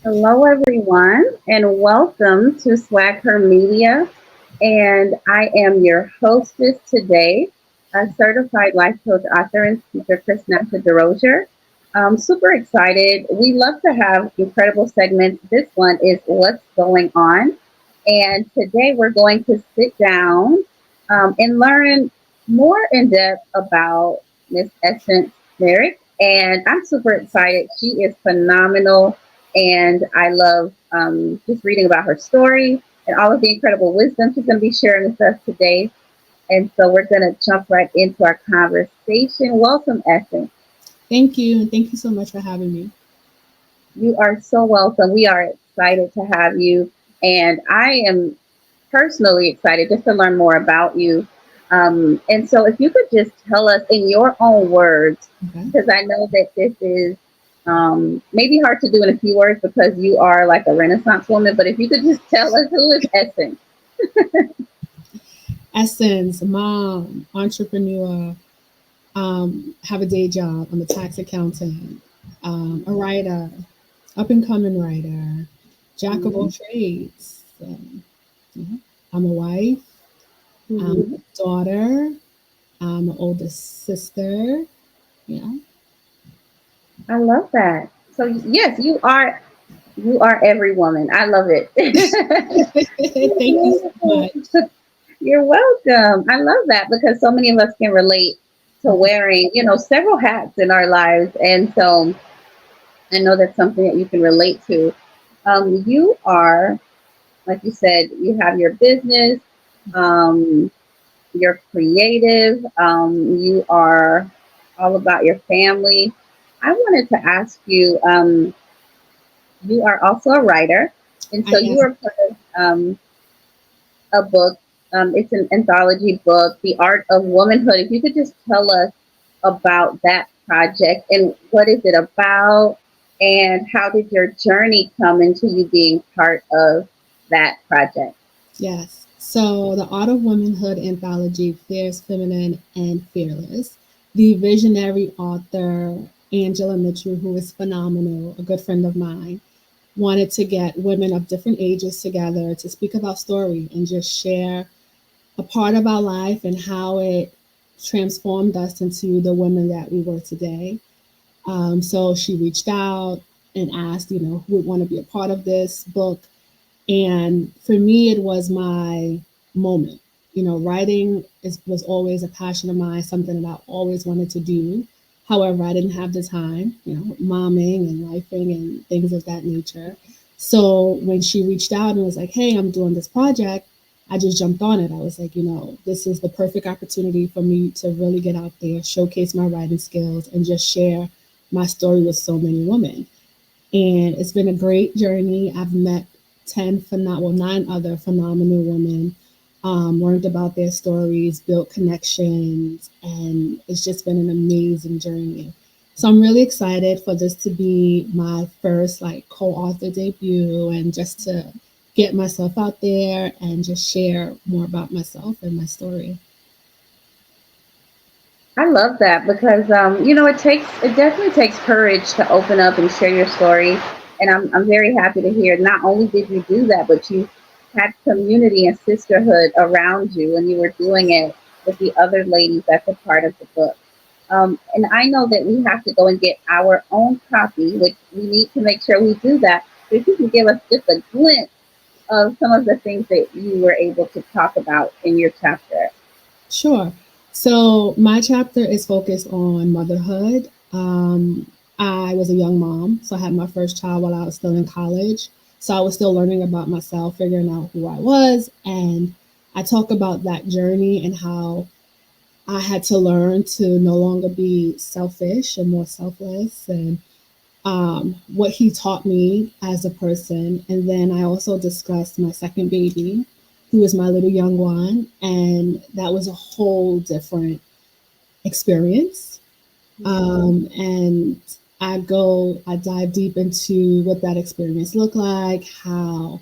Hello, everyone, and welcome to Swag Her Media. And I am your hostess today, a certified life coach, author, and speaker, Chrisnatha. I'm super excited. We love to have incredible segments. This one is What's Going On. And today we're going to sit down and learn more in depth about Miss Essence Myrick. And I'm super excited. She is phenomenal and I love just reading about her story and all of the incredible wisdom she's going to be sharing with us today. And so we're going to jump right into our conversation. Welcome, Essence. Thank you, and thank you so much for having me. You are so welcome. We are excited to have you. And I am personally excited just to learn more about you. And so, if you could just tell us in your own words, Okay. because I know that this is maybe hard to do in a few words because you are like a Renaissance woman, but if you could just tell us who is Essence. Essence, mom, entrepreneur, have a day job. I'm a tax accountant, a writer, up and coming writer, jack of all Mhm, trades. Yeah. I'm a wife, I'm mhm. a daughter, I'm an oldest sister. Yeah. I love that. So yes, you are every woman. I love it. Thank you so much. You're welcome. I love that because so many of us can relate to wearing, several hats in our lives. And so I know that's something that you can relate to. You are, like you said, you have your business, um, you're creative, you are all about your family. I wanted to ask you, you are also a writer. And I so am. you are part of a book. It's an anthology book, The Art of Womanhood. If you could just tell us about that project and what is it about and how did your journey come into you being part of that project? Yes. So the Art of Womanhood anthology, Fierce, Feminine, and Fearless. The visionary author, Angela Mitchell, who is phenomenal, a good friend of mine, wanted to get women of different ages together to speak about story and just share a part of our life and how it transformed us into the women that we were today. So she reached out and asked, who would want to be a part of this book. And for me, it was my moment. Writing was always a passion of mine, something that I always wanted to do. However, I didn't have the time, momming and lifing and things of that nature. So when she reached out and was like, hey, I'm doing this project, I just jumped on it. I was like, this is the perfect opportunity for me to really get out there, showcase my writing skills, and just share my story with so many women. And it's been a great journey. I've met 9 other phenomenal women, learned about their stories, built connections, and it's just been an amazing journey. So I'm really excited for this to be my first like co-author debut and just to get myself out there and just share more about myself and my story. I love that because it definitely takes courage to open up and share your story. And I'm very happy to hear not only did you do that, but you had community and sisterhood around you and you were doing it with the other ladies that's a part of the book. And I know that we have to go and get our own copy, which we need to make sure we do that. But if you can give us just a glimpse of some of the things that you were able to talk about in your chapter. Sure. So my chapter is focused on motherhood. I was a young mom, so I had my first child while I was still in college. So I was still learning about myself, figuring out who I was, and I talk about that journey and how I had to learn to no longer be selfish and more selfless, and what he taught me as a person. And then I also discussed my second baby, who was my little young one. And that was a whole different experience. And I dive deep into what that experience looked like, how,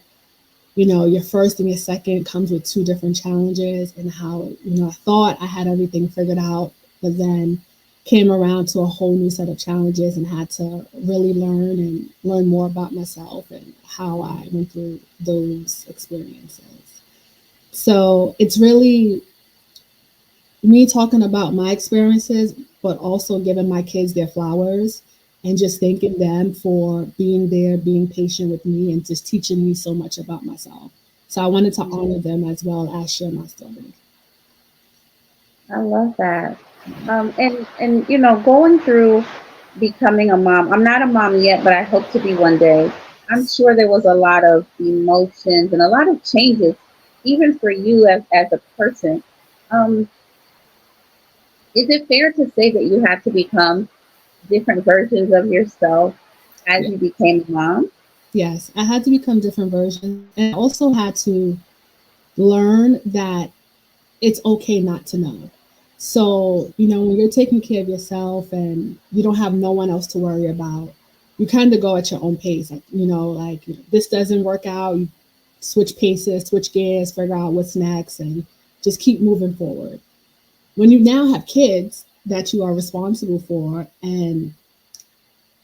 your first and your second comes with two different challenges, and how, I thought I had everything figured out, but then came around to a whole new set of challenges and had to really learn more about myself and how I went through those experiences. So it's really me talking about my experiences, but also giving my kids their flowers and just thanking them for being there, being patient with me, and just teaching me so much about myself. So I wanted to honor them as well as share my story. I love that. And going through becoming a mom. I'm not a mom yet, but I hope to be one day. I'm sure there was a lot of emotions and a lot of changes, even for you as a person. Um, is it fair to say that you had to become different versions of yourself as Yeah. you became a mom? Yes, I had to become different versions, and I also had to learn that it's okay not to know. So, when you're taking care of yourself and you don't have no one else to worry about, you kind of go at your own pace. Like, this doesn't work out, you switch paces, switch gears, figure out what's next, and just keep moving forward. When you now have kids that you are responsible for, and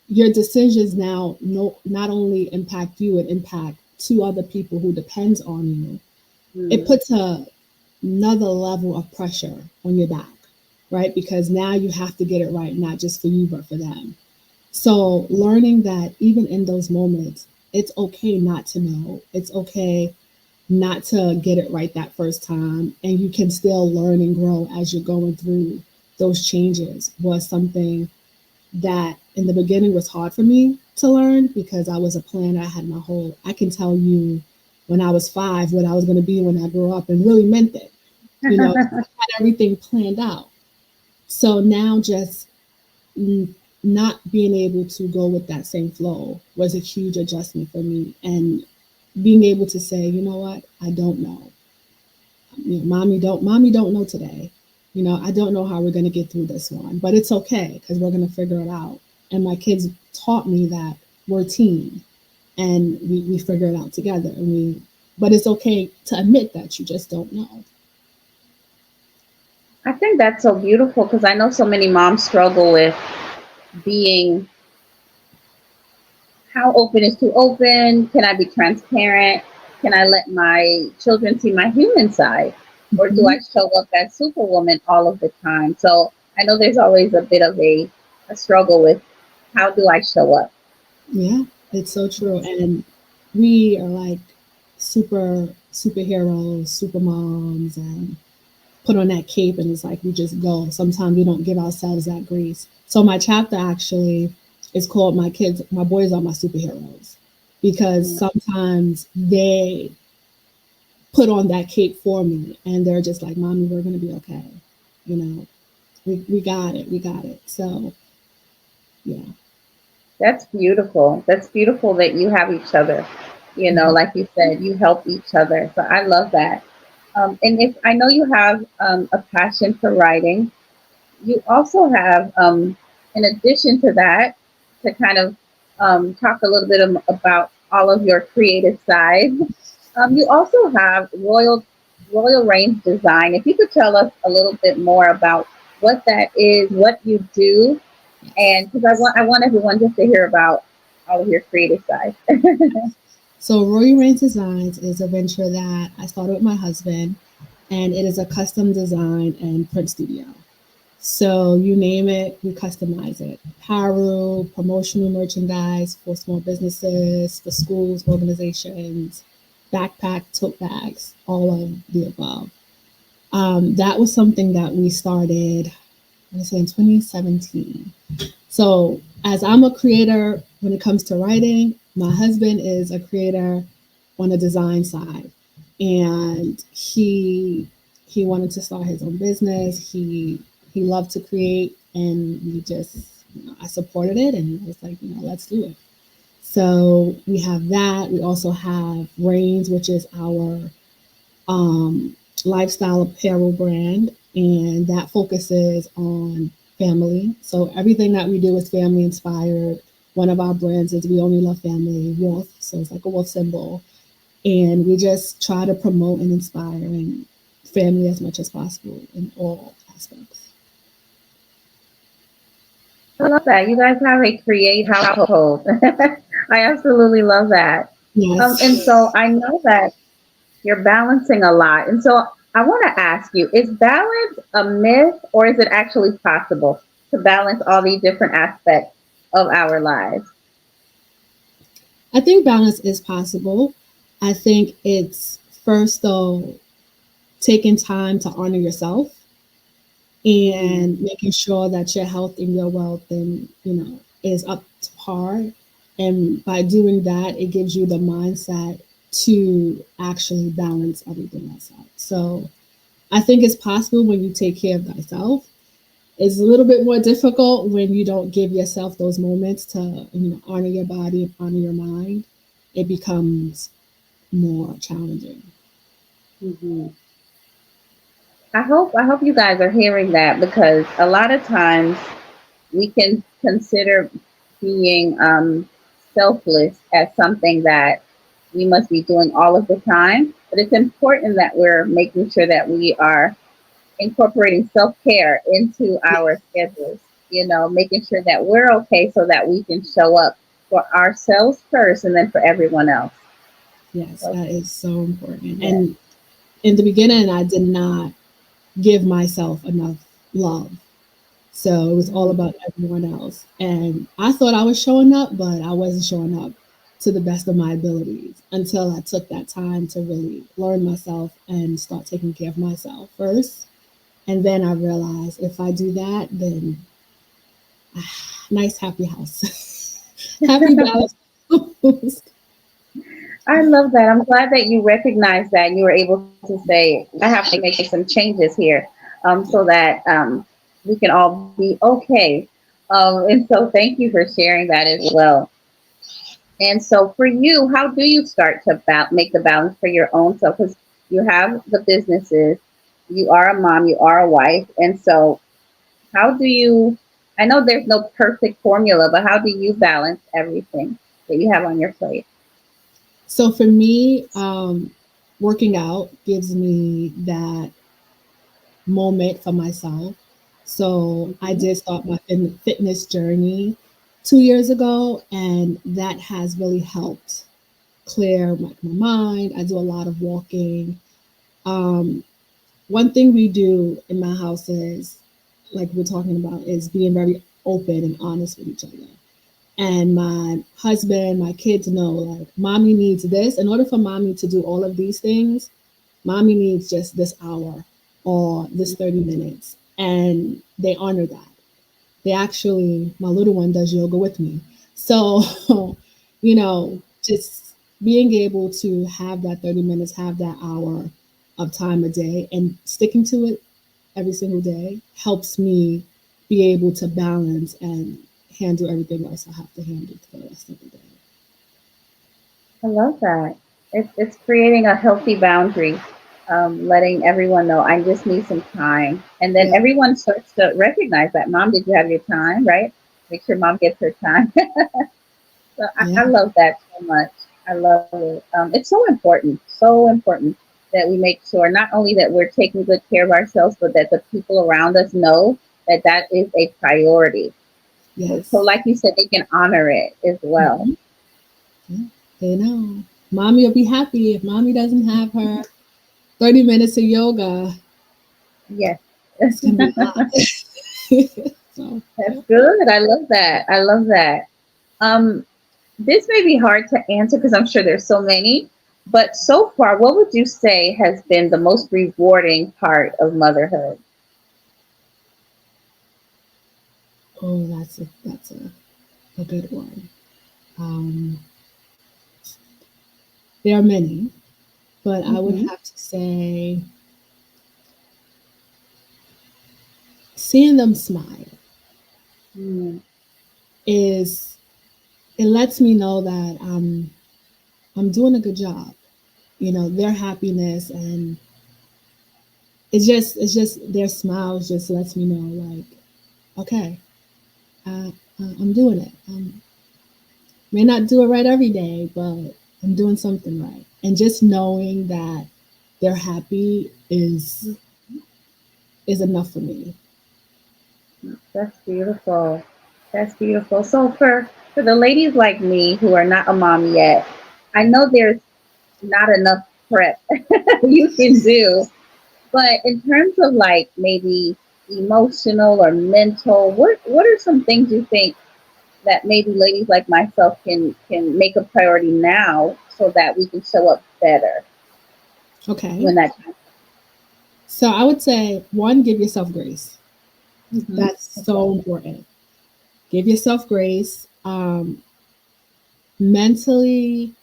your decisions now not only impact you, it impact two other people who depends on you. It Hmm. puts another level of pressure on your back, right? Because now you have to get it right, not just for you, but for them. So learning that even in those moments, it's okay not to know. It's okay not to get it right that first time. And you can still learn and grow as you're going through those changes was something that in the beginning was hard for me to learn because I was a planner. I can tell you when I was 5 what I was going to be when I grew up and really meant it. I had everything planned out. So now just mm, not being able to go with that same flow was a huge adjustment for me. And being able to say, you know what, I don't know. Mommy don't know today. I don't know how we're going to get through this one, but it's okay because we're going to figure it out. And my kids taught me that we're a team and we figure it out together. But it's okay to admit that you just don't know. I think that's so beautiful because I know so many moms struggle with being, how open is too open? Can I be transparent? Can I let my children see my human side? Or do I Mhm. show up as Superwoman all of the time? So I know there's always a bit of a struggle with how do I show up? Yeah, it's so true. And we are like superheroes, super moms, and put on that cape and it's like we just go. Sometimes we don't give ourselves that grace. So my chapter actually is called My Boys Are My Superheroes. Because Mm. sometimes they put on that cape for me and they're just like, Mommy, we're gonna be okay. You know, we got it, we got it. So yeah. That's beautiful. That's beautiful that you have each other. Mhm. Like you said, you help each other. So I love that. And if I know you have a passion for writing, you also have, in addition to that, to kind of talk a little bit about all of your creative sides. You also have Royal Range Design. If you could tell us a little bit more about what that is, what you do, Yes. and because I want everyone just to hear about all of your creative side. So Roy Rain Designs is a venture that I started with my husband, and it is a custom design and print studio. So you name it, we customize it. Apparel, promotional merchandise for small businesses, for schools, organizations, backpack, tote bags, all of the above. That was something that we started, I want to say in 2017. So as I'm a creator when it comes to writing, my husband is a creator on the design side, and he wanted to start his own business. He loved to create, and we just I supported it, and was like, let's do it. So we have that. We also have Reigns, which is our um, lifestyle apparel brand, and that focuses on family. So everything that we do is family inspired. One of our brands is We Only Love Family Wolf, so it's like a wolf symbol, and we just try to promote and inspire and family as much as possible in all aspects. I love that. You guys have a creative household. I absolutely love that. And Yes. so I know that you're balancing a lot. And so I want to ask you, is balance a myth or is it actually possible to balance all these different aspects of our lives? I think balance is possible. I think it's first, though, taking time to honor yourself Mm, and making sure that your health and your wealth and is up to par. And by doing that, it gives you the mindset to actually balance everything else out. So I think it's possible when you take care of thyself. It's a little bit more difficult when you don't give yourself those moments to honor your body and honor your mind. It becomes more challenging. mhm. I hope you guys are hearing that because a lot of times we can consider being selfless as something that we must be doing all of the time. But it's important that we're making sure that we are incorporating self care into our schedules, making sure that we're okay so that we can show up for ourselves first and then for everyone else. Yes, So, that is so important. yeah. And in the beginning, I did not give myself enough love. So it was all Mhm. about everyone else. And I thought I was showing up, but I wasn't showing up to the best of my abilities until I took that time to really learn myself and start taking care of myself first. And then I realized if I do that, then nice, happy house. Happy balance. I love that. I'm glad that you recognize that and you were able to say, I have to make some changes here so that we can all be okay. And so thank you for sharing that as well. And so for you, how do you start to make the balance for your own self? Because you have the businesses, you are a mom, you are a wife. And so how do you, I know there's no perfect formula, but how do you balance everything that you have on your plate? So for me, working out gives me that moment for myself. So I Mhm. did start my fitness journey 2 years ago, and that has really helped clear my mind. I do a lot of walking. Um, One thing we do in my house is, like we're talking about, is being very open and honest with each other. And my husband, my kids know, like, mommy needs this. In order for mommy to do all of these things, mommy needs just this hour or this 30 minutes. And they honor that. They actually, my little one does yoga with me. So, just being able to have that 30 minutes, have that hour of time a day and sticking to it every single day helps me be able to balance and handle everything else I have to handle for the rest of the day. I love that. It's creating a healthy boundary, letting everyone know I just need some time. And then Yeah, everyone starts to recognize that. Mom, did you have your time? Right? Make sure mom gets her time. So I yeah, love that so much. I love it. It's so important that we make sure not only that we're taking good care of ourselves, but that the people around us know that that is a priority. So yes. like you said, they can honor it as well. Mhm. Yeah, they know. Mommy will be happy if mommy doesn't have her 30 minutes of yoga. Yes. It's going to be a lot. So, That's yeah. good. I love that. I love that. Um, this may be hard to answer because I'm sure there's so many, but so far, what would you say has been the most rewarding part of motherhood? Oh, a good one. Um, there are many, but I would Hmm. have to say seeing them smile Mm, is it lets me know that I'm doing a good job. Their happiness, and it's just their smiles just lets me know, like, okay, I'm doing it. May not do it right every day, but I'm doing something right. And just knowing that they're happy is enough for me. that's beautiful. That's beautiful. So for the ladies like me who are not a mom yet, I know there's not enough prep you can do, but in terms of like maybe emotional or mental, what are some things you think that maybe ladies like myself can make a priority now so that we can show up better Okay. when that time So I would say one, give yourself grace. comes? That's so important. Give yourself grace. Mentally,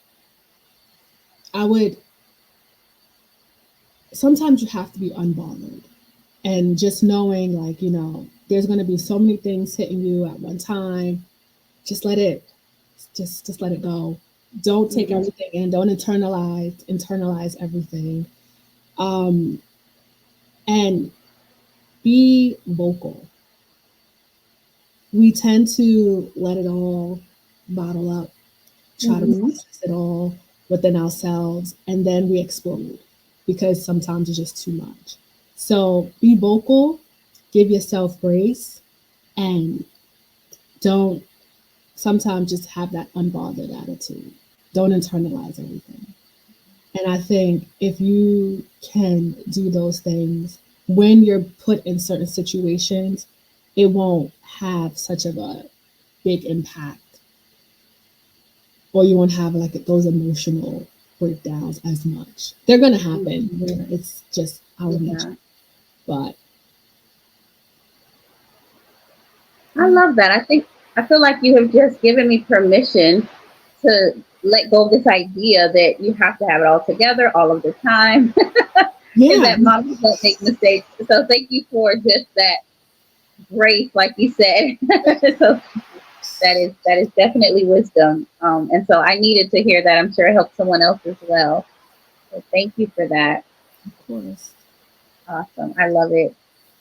I would sometimes you have to be unbothered. And just knowing like, there's gonna be so many things hitting you at one time. Just let it just let it go. Don't take Mm-hmm. everything in, don't internalize everything. Um and be vocal. We tend to let it all bottle up, try to Mm-hmm. process it all within ourselves, and then we explode because sometimes it's just too much. So be vocal, give yourself grace, and don't sometimes just have that unbothered attitude. Don't internalize everything. And I think if you can do those things when you're put in certain situations, it won't have such of a big impact, or you won't have like those emotional breakdowns as much. They're gonna happen. Mm-hmm. It's just our nature. Yeah. But I yeah, love that. I feel like you have just given me permission to let go of this idea that you have to have it all together all of the time and yeah, that moms don't make mistakes. So thank you for just that grace, like you said. So that is definitely wisdom. And so I needed to hear that. I'm sure it helped someone else as well. So thank you for that. of course. Awesome. I love it.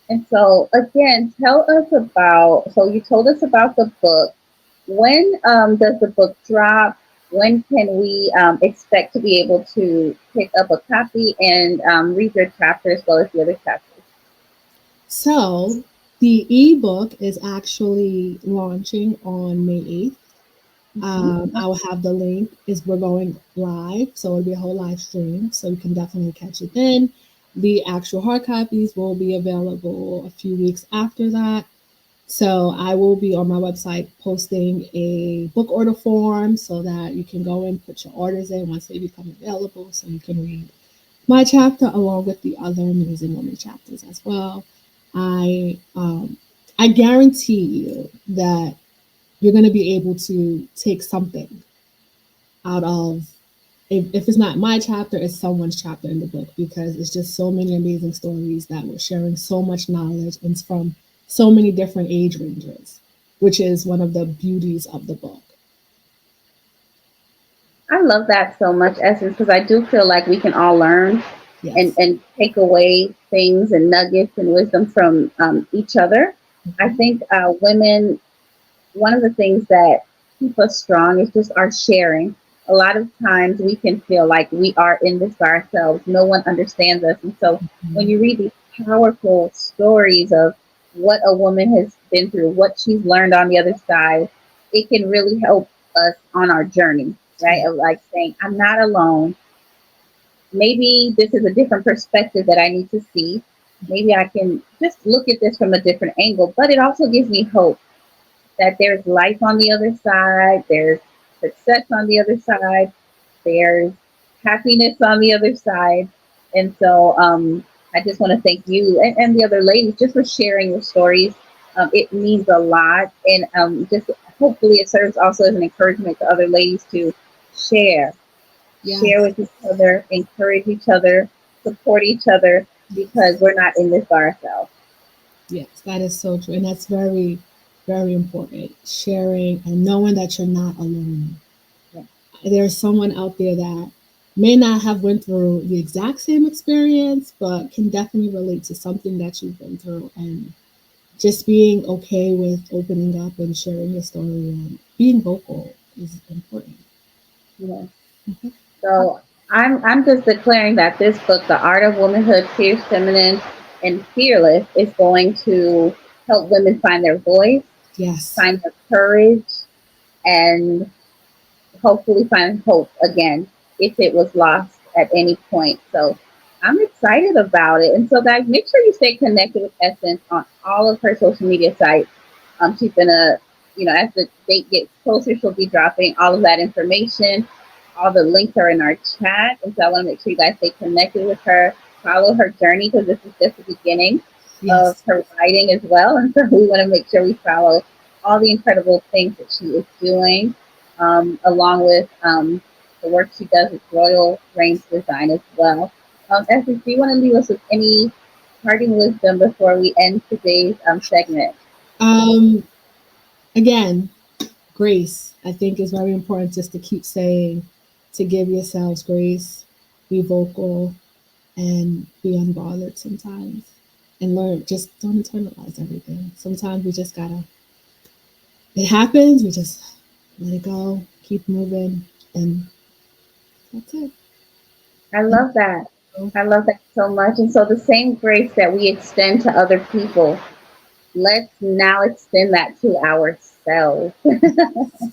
And so again, tell us about, so you told us about the book. When does the book drop? When can we expect to be able to pick up a copy and read your chapter as well as the other chapters? So the ebook is actually launching on May 8th. Hmm. I will have the link. Is We're going live, so it'll be a whole live stream, so you can definitely catch it then. The actual hard copies will be available a few weeks after that. So I will be on my website posting a book order form so that you can go and put your orders in once they become available, so you can read my chapter along with the other amazing women chapters as well. I um, I guarantee you that you're going to be able to take something out of, if it's not my chapter, it's someone's chapter in the book, because it's just so many amazing stories that we're sharing, so much knowledge, and it's from so many different age ranges, which is one of the beauties of the book. I love that so much, Essence, because I do feel like we can all learn Yes. and take away things and nuggets and wisdom from each other. I Mhm. think women, one of the things that keep us strong is just our sharing. A lot of times we can feel like we are in this by ourselves. No one understands us. And so when you read these powerful stories of what a woman has been through, what she's learned on the other side, it can really help us on our journey, right? Yeah. Of like saying, I'm not alone. Maybe this is a different perspective that I need to see. Maybe I can just look at this from a different angle, but it also gives me hope that there's life on the other side, there's success on the other side, there's happiness on the other side. And so I just want to thank you and the other ladies just for sharing your stories. It means a lot. And just hopefully it serves also as an encouragement to other ladies to share, share Yes. with each other, encourage each other, support each other, because we're not in this by ourselves. Yes, that is so true. And that's very, very important. Sharing and knowing that you're not alone. Yeah. There's someone out there that may not have went through the exact same experience, but can definitely relate to something that you've been through. And just being okay with opening up and sharing your story and being vocal is important. Yeah. Mhm. So I'm just declaring that this book, The Art of Womanhood, Fierce, Feminine, and Fearless, is going to help women find their voice, Yes. find the courage, and hopefully find hope again if it was lost at any point. So I'm excited about it. And so, guys, make sure you stay connected with Essence on all of her social media sites. She's gonna, as the date gets closer, she'll be dropping all of that information. All the links are in our chat, and so I want to make sure you guys stay connected with her. Follow her journey because this is just the beginning of Yes. her writing as well, and so we want to make sure we follow all the incredible things that she is doing, along with the work she does with Royal Range Design as well. Essence, do you want to leave us with any parting wisdom before we end today's segment? Um, Again, grace, I think, is very important just to keep saying, to give yourselves grace, be vocal, and be unbothered sometimes. And learn, just don't internalize everything. Sometimes we just gotta, it happens, we just let it go, keep moving, and that's it. I Thank love that. you. I love that so much. And so the same grace that we extend to other people, let's now extend that to ourselves.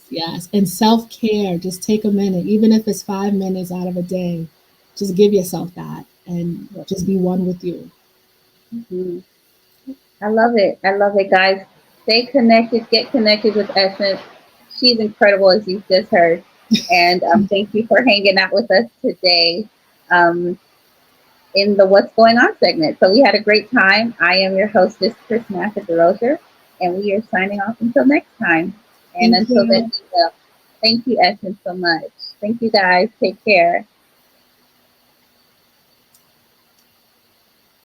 Yes, and self care, just take a minute, even if it's 5 minutes out of a day, just give yourself that and just be one with you. Mhm. I love it. I love it, guys. Stay connected. Get connected with Essence. She's incredible, as you've just heard. And thank you for hanging out with us today um, in the What's Going On segment. So we had a great time. I am your hostess, Chrisnatha, and we are signing off until next time. And Thank until then, you. we will. Thank you, Essence, so much. Thank you, guys. Take care.